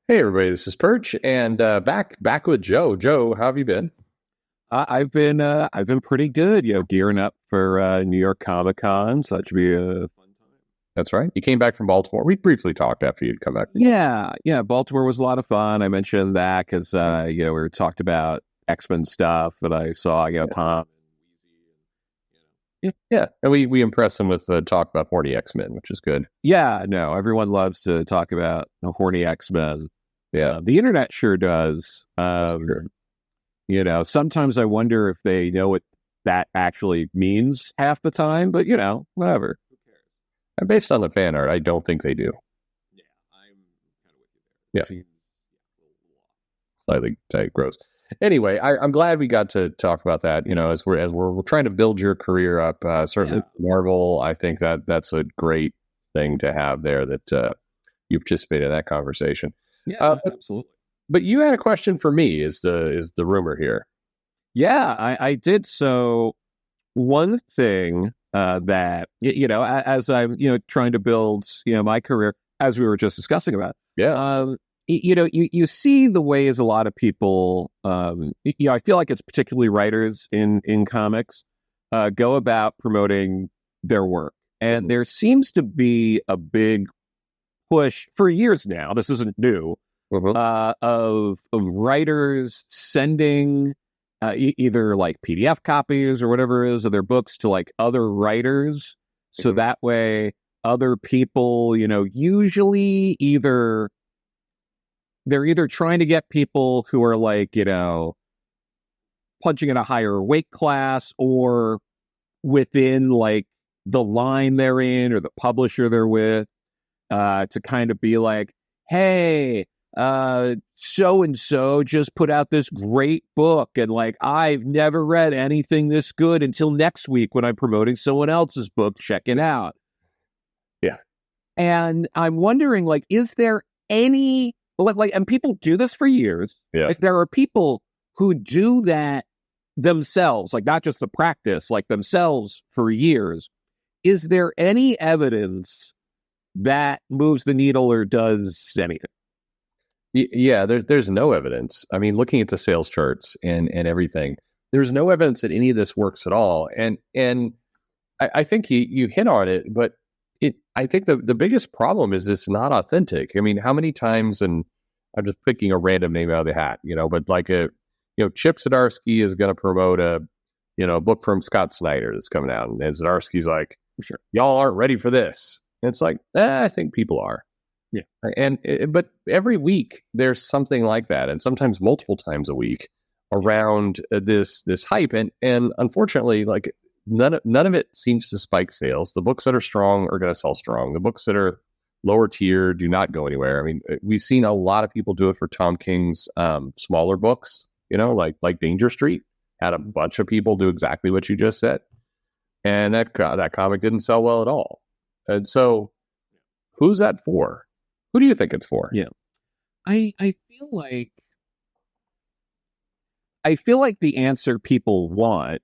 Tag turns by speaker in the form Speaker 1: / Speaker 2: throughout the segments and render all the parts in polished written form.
Speaker 1: Hey everybody, this is Perch, and back with Joe. Joe, how have you been?
Speaker 2: I've been pretty good, gearing up for New York Comic Con. So that should be a fun time.
Speaker 1: That's right. You came back from Baltimore. We briefly talked after you'd come back.
Speaker 2: Yeah. Baltimore was a lot of fun. I mentioned that because we were talked about X-Men stuff, and I saw
Speaker 1: Yeah,
Speaker 2: Tom.
Speaker 1: yeah. And we impressed him with talk about horny X-Men, which is good.
Speaker 2: Yeah, no, everyone loves to talk about the horny X-Men.
Speaker 1: Yeah,
Speaker 2: The internet sure does.
Speaker 1: sure.
Speaker 2: Sometimes I wonder if they know what that actually means half the time, but whatever.
Speaker 1: And based on the fan art, I don't think they do.
Speaker 2: Yeah, I'm kind of with you there.
Speaker 1: Yeah,
Speaker 2: Seems
Speaker 1: slightly gross. Anyway, I'm glad we got to talk about that. You know, as we're trying to build your career up. Certainly,
Speaker 2: yeah,
Speaker 1: Marvel. I think that's a great thing to have there. That you participate in that conversation.
Speaker 2: yeah,
Speaker 1: But
Speaker 2: absolutely.
Speaker 1: But you had a question for me. Is the rumor here?
Speaker 2: Yeah, I did. So one thing that as I'm trying to build my career, as we were just discussing about,
Speaker 1: Yeah.
Speaker 2: you see the ways a lot of people, I feel like it's particularly writers in comics go about promoting their work, and
Speaker 1: Mhm.
Speaker 2: there seems to be a big push for years now. This isn't new
Speaker 1: Mhm.
Speaker 2: of writers sending either like PDF copies or whatever it is of their books to like other writers, so
Speaker 1: Mhm.
Speaker 2: that way other people, usually either they're either trying to get people who are like punching in a higher weight class or within like the line they're in or the publisher they're with to kind of be like, hey, so and so just put out this great book, and like I've never read anything this good until next week when I'm promoting someone else's book. Check it out.
Speaker 1: Yeah.
Speaker 2: And I'm wondering, like, is there any and people do this for years.
Speaker 1: Yeah.
Speaker 2: Like, there are people who do that themselves, like not just the practice, like themselves for years. Is there any evidence that moves the needle or does anything?
Speaker 1: Yeah. There's no evidence. I mean, looking at the sales charts and everything, there's no evidence that any of this works at all. And I think you hit on it, but I think the biggest problem is it's not authentic. I mean, how many times, and I'm just picking a random name out of the hat, but like Chip Zdarsky is going to promote a book from Scott Snyder that's coming out, and Zdarsky's like,
Speaker 2: Sure.
Speaker 1: y'all aren't ready for this. And it's like, I think people are.
Speaker 2: Yeah.
Speaker 1: But every week there's something like that, and sometimes multiple times a week around this hype, and unfortunately, like none of it seems to spike sales. The books that are strong are going to sell strong. The books that are lower tier do not go anywhere. I mean, we've seen a lot of people do it for Tom King's smaller books. Like Danger Street had a bunch of people do exactly what you just said, and that comic didn't sell well at all. And so, who's that for? Who do you think it's for?
Speaker 2: Yeah. I feel like the answer people want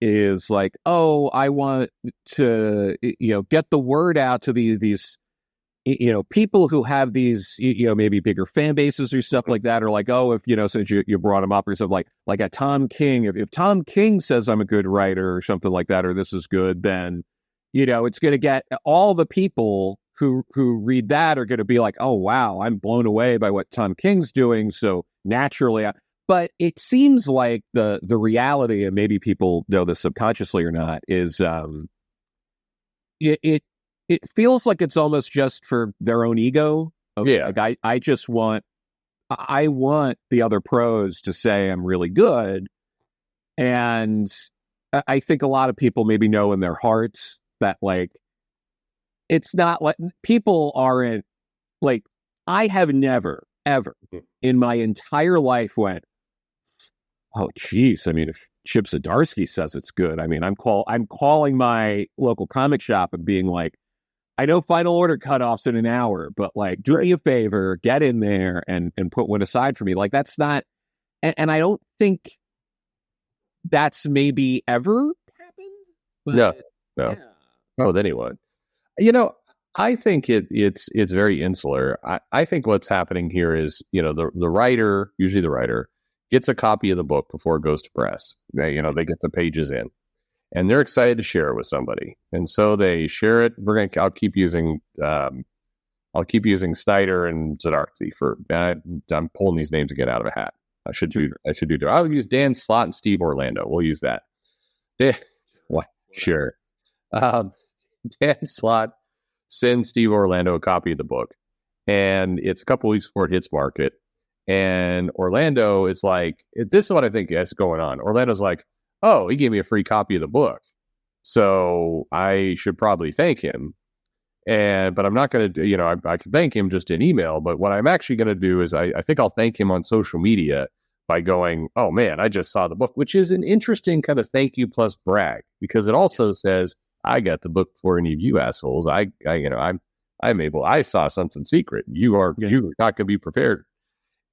Speaker 2: is like, oh, I want to get the word out to these people who have these maybe bigger fan bases or stuff like that, or like, oh, if since you brought him up or something like a Tom King, if Tom King says I'm a good writer or something like that, or this is good, then it's going to get all the people who read that are going to be like, oh wow, I'm blown away by what Tom King's doing, so naturally but it seems like the reality, and maybe people know this subconsciously or not, is it, it it feels like it's almost just for their own ego.
Speaker 1: Yeah.
Speaker 2: Like I want the other pros to say I'm really good, and I think a lot of people maybe know in their hearts that like it's not like people aren't like I have never ever in my entire life went, oh geez, I mean if Chip Zdarsky says it's good, I mean I'm calling my local comic shop and being like, I know final order cutoffs in an hour, but like, do me a favor, get in there and put one aside for me. Like, that's not, and I don't think that's maybe ever happened,
Speaker 1: No,
Speaker 2: but
Speaker 1: no,
Speaker 2: yeah.
Speaker 1: not with anyone. You know, I think it's very insular. I think what's happening here is, the writer, usually the writer, gets a copy of the book before it goes to press. They get the pages in, and they're excited to share it with somebody, and so they share it. I'll keep using Snyder and Zdarsky for. I'm pulling these names again out of a hat. I should do. I'll use Dan Slott and Steve Orlando. We'll use that. What? Sure. Dan Slott sends Steve Orlando a copy of the book, and it's a couple weeks before it hits market. And Orlando is like, "This is what I think is going on." Orlando's like, "Oh, he gave me a free copy of the book, so I should probably thank him." But I'm not going to, I can thank him just in email. But what I'm actually going to do is I think I'll thank him on social media by going, "Oh man, I just saw the book," which is an interesting kind of thank you plus brag, because it also says, "I got the book before any of you assholes. I saw something secret. You're not going to be prepared."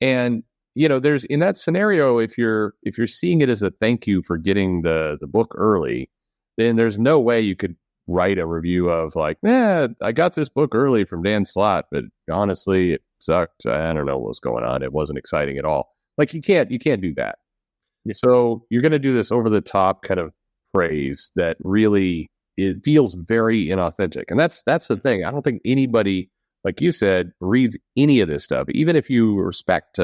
Speaker 1: And there's, in that scenario, if you're seeing it as a thank you for getting the book early, then there's no way you could write a review of like, I got this book early from Dan Slott, but honestly, it sucked. I don't know what's going on. It wasn't exciting at all. Like, you can't do that. Yeah. So you're going to do this over the top kind of praise that really, it feels very inauthentic. And that's the thing. I don't think anybody, like you said, reads any of this stuff. Even if you respect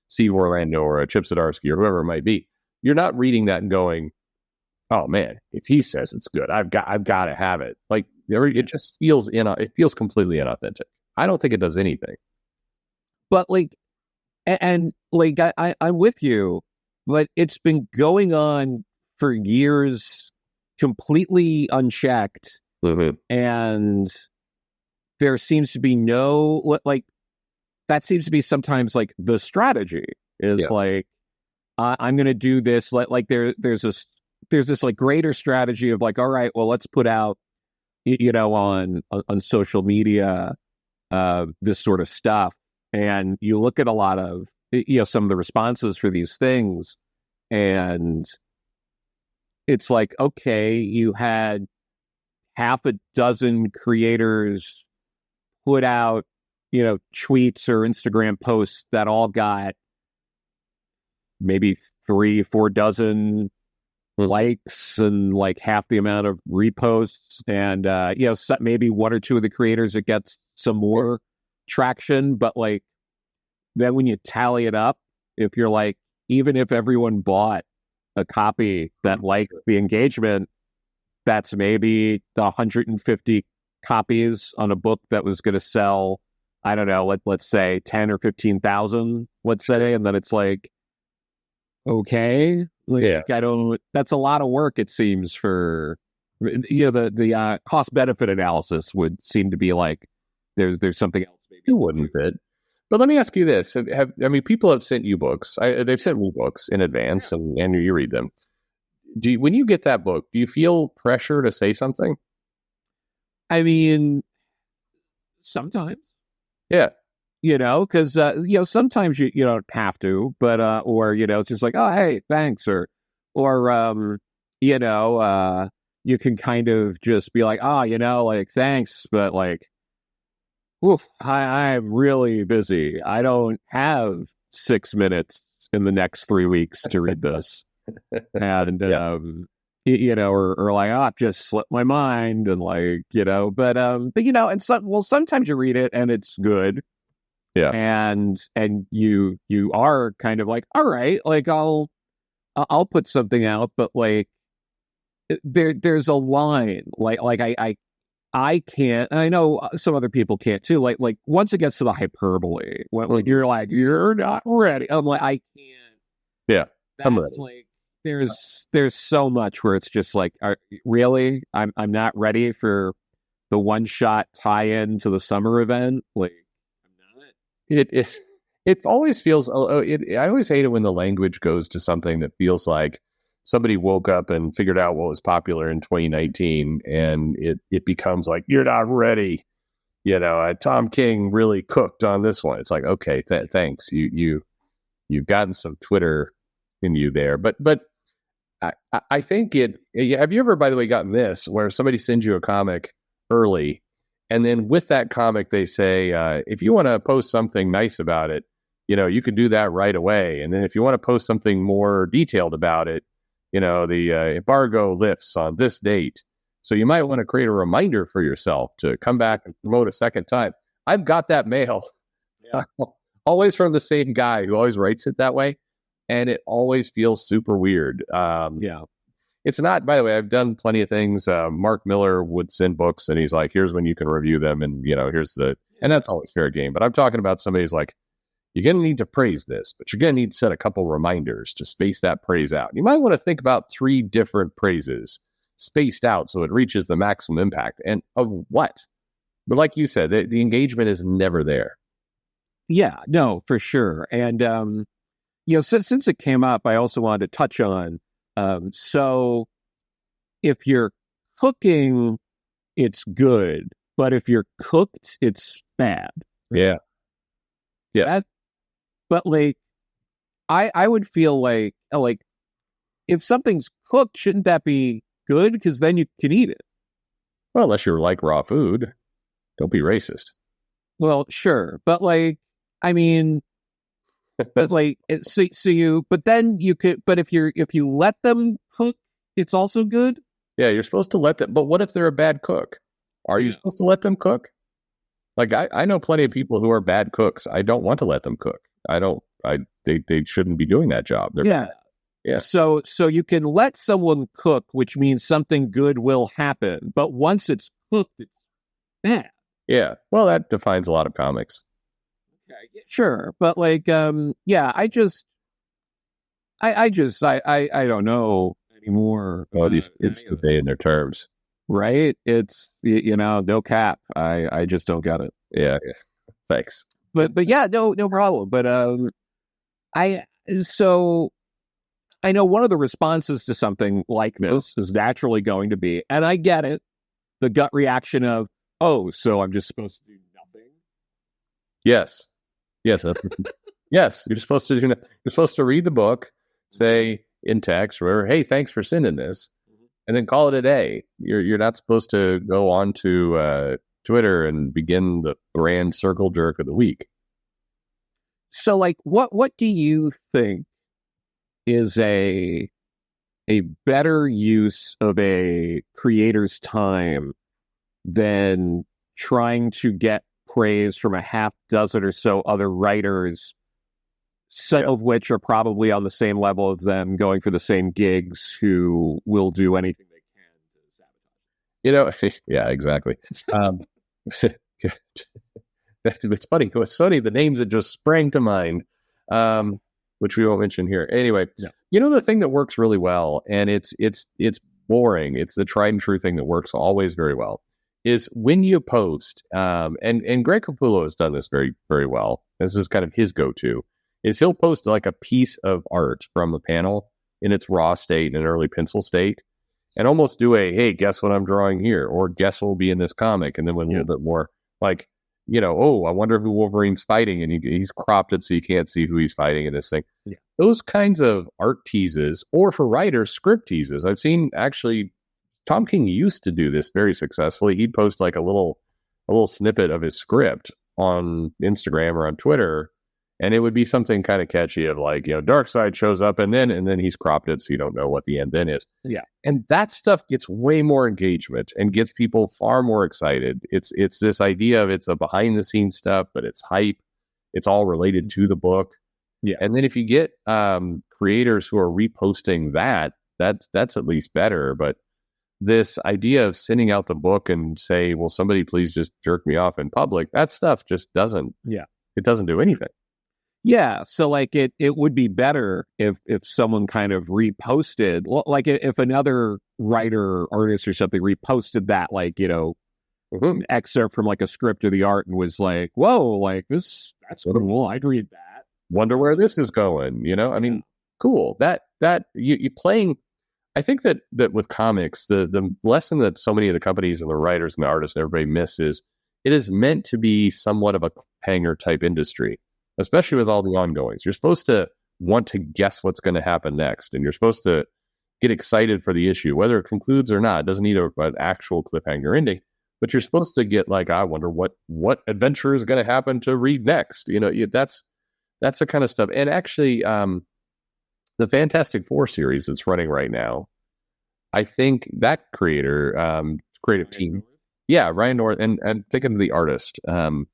Speaker 1: Steve Orlando or Chip Zdarsky or whoever it might be, you're not reading that and going, "Oh man, if he says it's good, I've got to have it." Like, it just feels completely inauthentic. I don't think it does anything.
Speaker 2: But like, and like, I'm with you, but it's been going on for years, completely unchecked, and there seems to be no, like, that seems to be sometimes like the strategy is like, I'm going to do this. Like there's this like greater strategy of like, all right, well, let's put out, on social media, this sort of stuff. And you look at a lot of, some of the responses for these things, and it's like, okay, you had half a dozen creators put out, tweets or Instagram posts that all got maybe 3-4 dozen likes and like half the amount of reposts, and maybe one or two of the creators that gets some more traction. But like, then when you tally it up, if you're like, even if everyone bought a copy that liked the engagement, that's maybe 150 copies on a book that was going to sell, I don't know, let's say 10 or 15,000, let's say, and then it's like, okay, like, I don't. That's a lot of work, it seems, for the cost benefit analysis would seem to be like there's something else maybe
Speaker 1: it wouldn't fit. But let me ask you this: people have sent you books. They've sent me books in advance, and you read them. When you get that book, do you feel pressure to say something?
Speaker 2: I mean, sometimes,
Speaker 1: yeah.
Speaker 2: Because sometimes you don't have to, but or it's just like, "Oh, hey, thanks," or you can kind of just be like, "Oh, like, thanks, but like, oof, I'm really busy. I don't have 6 minutes in the next 3 weeks to read this," and or like, "Oh, it just slipped my mind," and like, but and sometimes you read it and it's good.
Speaker 1: Yeah.
Speaker 2: And you are kind of like, all right, like, I'll put something out, but like, there's a line, like I can't, and I know some other people can't too, like once it gets to the hyperbole, when you're like, "You're not ready," I'm like, I can't.
Speaker 1: Yeah.
Speaker 2: I'm ready. Like, there's so much where it's just like, really, I'm not ready for the one shot tie-in to the summer event, like.
Speaker 1: It always feels. I always hate it when the language goes to something that feels like somebody woke up and figured out what was popular in 2019, and it becomes like, "You're not ready." Tom King really cooked on this one. It's like, okay, thanks. You've gotten some Twitter in you there, but I think it. Have you ever, by the way, gotten this where somebody sends you a comic early? And then with that comic, they say, if you want to post something nice about it, you could do that right away. And then if you want to post something more detailed about it, the embargo lifts on this date. So you might want to create a reminder for yourself to come back and promote a second time. I've got that mail. Yeah. Always from the same guy who always writes it that way. And it always feels super weird.
Speaker 2: Yeah.
Speaker 1: It's not, by the way, I've done plenty of things. Mark Miller would send books and he's like, here's when you can review them. And, and that's always fair game. But I'm talking about somebody who's like, you're going to need to praise this, but you're going to need to set a couple reminders to space that praise out. You might want to think about 3 different praises spaced out so it reaches the maximum impact. And of what? But like you said, the engagement is never there.
Speaker 2: Yeah, no, for sure. And, since it came up, I also wanted to touch on, so if you're cooking, it's good, but if you're cooked, it's bad.
Speaker 1: Yeah. Yeah.
Speaker 2: But like, I would feel like if something's cooked, shouldn't that be good? Because then you can eat it.
Speaker 1: Well, unless you like raw food, don't be racist.
Speaker 2: Well, sure, but like, I mean, but like, but then you could. But if you let them cook, it's also good.
Speaker 1: Yeah, you're supposed to let them. But what if they're a bad cook? Are you supposed to let them cook? Like I know plenty of people who are bad cooks. I don't want to let them cook. They shouldn't be doing that job.
Speaker 2: Yeah. So you can let someone cook, which means something good will happen. But once it's cooked, it's bad.
Speaker 1: Yeah. Well, that defines a lot of comics.
Speaker 2: Okay. Sure. But like, yeah, I don't know anymore.
Speaker 1: Oh, these kids today in their terms.
Speaker 2: Right? It's, no cap. I just don't get it.
Speaker 1: Yeah. Thanks.
Speaker 2: But yeah, no problem. But I know one of the responses to something like this is naturally going to be, and I get it, the gut reaction of, oh, so I'm just supposed to do nothing?
Speaker 1: Yes. Yes. Yes. You're supposed to read the book, say in text, or hey, thanks for sending this, and then call it a day. You're not supposed to go on to Twitter and begin the brand circle jerk of the week.
Speaker 2: So like, what do you think is a better use of a creator's time than trying to get praise from a half dozen or so other writers, some of which are probably on the same level as them, going for the same gigs, who will do anything they can to sabotage?
Speaker 1: Yeah, exactly. It's funny. It's funny, the names that just sprang to mind, which we won't mention here. Anyway, the thing that works really well, and it's boring. It's the tried and true thing that works always very well, is when you post, and Greg Capullo has done this very, very well. This is kind of his go-to, is he'll post like a piece of art from a panel in its raw state, in an early pencil state, and almost do hey, guess what I'm drawing here? Or guess what will be in this comic? And then with a little bit more like, I wonder who Wolverine's fighting, and he's cropped it so you can't see who he's fighting in this thing. Yeah. Those kinds of art teases, or for writers, script teases. I've seen, actually, Tom King used to do this very successfully. He'd post like a little snippet of his script on Instagram or on Twitter, and it would be something kind of catchy of like, Darkseid shows up, and then he's cropped it so you don't know what the end then is.
Speaker 2: Yeah.
Speaker 1: And that stuff gets way more engagement and gets people far more excited. It's this idea of it's a behind the scenes stuff, but it's hype. It's all related to the book.
Speaker 2: Yeah.
Speaker 1: And then if you get creators who are reposting that's at least better. But this idea of sending out the book and say, will somebody please just jerk me off in public? That stuff just doesn't.
Speaker 2: Yeah.
Speaker 1: It doesn't do anything.
Speaker 2: Yeah, so like it would be better if someone kind of reposted, like if another writer, artist or something reposted that, like, excerpt from like a script of the art and was like, whoa, like that's cool, I'd read that.
Speaker 1: Wonder where this is going, I mean, cool. That you playing, I think that with comics, the lesson that so many of the companies and the writers and the artists and everybody miss is it is meant to be somewhat of a cliffhanger type industry. Especially with all the ongoings. You're supposed to want to guess what's going to happen next, and you're supposed to get excited for the issue, whether it concludes or not. It doesn't need an actual cliffhanger ending. but you're supposed to get like, I wonder what adventure is going to happen to Reed next. That's the kind of stuff. And actually, the Fantastic Four series that's running right now, I think that creative team, yeah, Ryan North, and thinking of the artist, but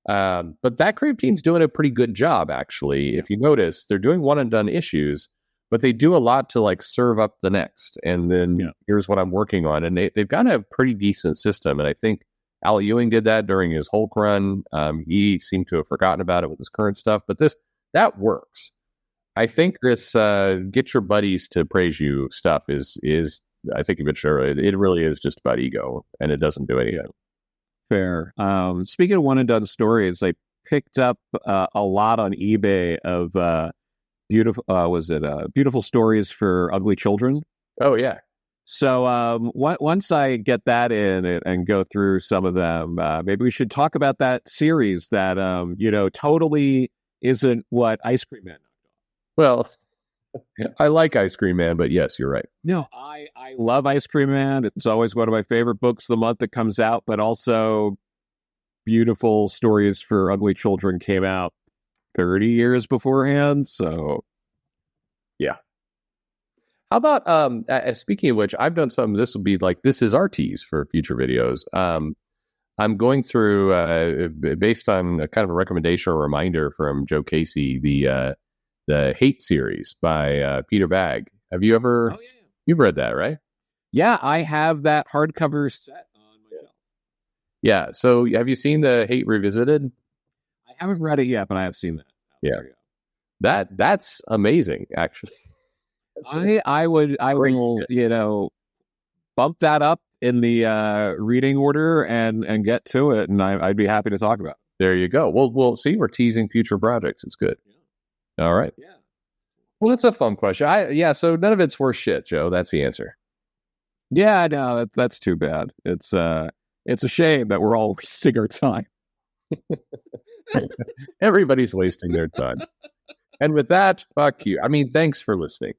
Speaker 1: that creative team's doing a pretty good job, actually. If you notice, they're doing one and done issues, but they do a lot to like serve up the next. And then here's what I'm working on, and they've got a pretty decent system. And I think Al Ewing did that during his Hulk run. He seemed to have forgotten about it with his current stuff, but that works. I think this get your buddies to praise you stuff is I think it really is just about ego, and it doesn't do anything.
Speaker 2: Fair. Speaking of one and done stories, I picked up a lot on eBay of beautiful stories for ugly children.
Speaker 1: Oh yeah.
Speaker 2: So once I get that in and go through some of them, maybe we should talk about that series that totally isn't what Ice Cream Man.
Speaker 1: Well, I like Ice Cream Man, but yes, you're right.
Speaker 2: No, I love Ice Cream Man. It's always one of my favorite books of the month that comes out, but also Beautiful Stories for Ugly Children came out 30 years beforehand. So,
Speaker 1: yeah. How about, speaking of which, I've done something, this will be like, this is our tease for future videos. I'm going through, based on a kind of a recommendation or reminder from Joe Casey, the Hate series by Peter Bagg. Have you ever? Oh, yeah. You've read that, right?
Speaker 2: Yeah, I have that hardcover set on my shelf.
Speaker 1: Yeah. So, have you seen the Hate Revisited?
Speaker 2: I haven't read it yet, but I have seen that.
Speaker 1: Yeah, that's amazing. Actually,
Speaker 2: I will bump that up in the reading order and get to it, and I'd be happy to talk about it.
Speaker 1: There you go. We'll see. We're teasing future projects. It's good. Yeah. All right.
Speaker 2: Yeah.
Speaker 1: Well, that's a fun question. So none of it's worth shit, Joe. That's the answer.
Speaker 2: Yeah, no, that's too bad. It's a shame that we're all wasting our time.
Speaker 1: Everybody's wasting their time. And with that, fuck you. I mean, thanks for listening.